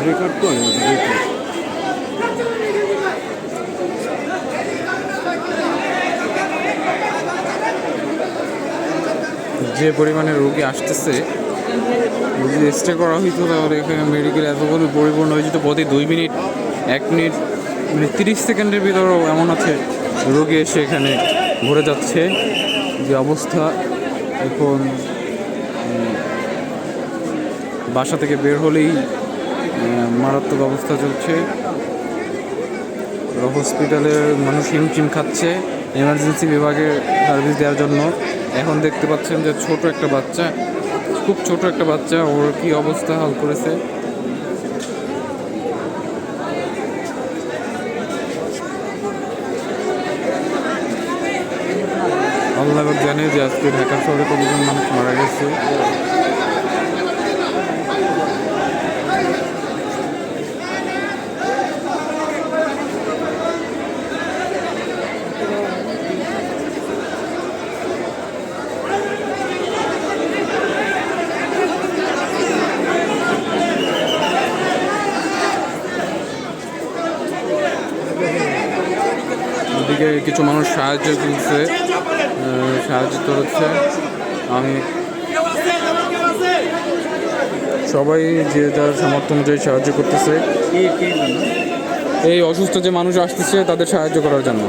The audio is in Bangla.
রেকর্ড করে রেকর্ড। যে পরিমাণে রোগী আসতেছে, যদি স্টে করা হইতো তাহলে এখানে মেডিকেল এতগুলো পরিপূর্ণ হয়ে যেত। প্রতি 2 মিনিট 1 মিনিট মানে 30 সেকেন্ডের ভিতরেও এমন আছে রোগী এসে এখানে ভরে যাচ্ছে। যে অবস্থা এখন, বাসা থেকে বের হলেই মারাত্মক অবস্থা চলছে। হসপিটালের মানুষ হিমচিম খাচ্ছে এমার্জেন্সি বিভাগে সার্ভিস দেওয়ার জন্য। এখন দেখতে পাচ্ছেন যে ছোট একটা বাচ্চা, খুব ছোট একটা বাচ্চা, ওর কি অবস্থা হাল করেছে। আল্লাহ জানে যে আজকে ঢাকা শহরে কতজন মানুষ মারা গেছে। এদিকে কিছু মানুষ সাহায্য করছে, আমি সবাই যে যার সামর্থ্য অনুযায়ী সাহায্য করতেছে। এই অসুস্থ যে মানুষ আসতেছে তাদের সাহায্য করার জন্য।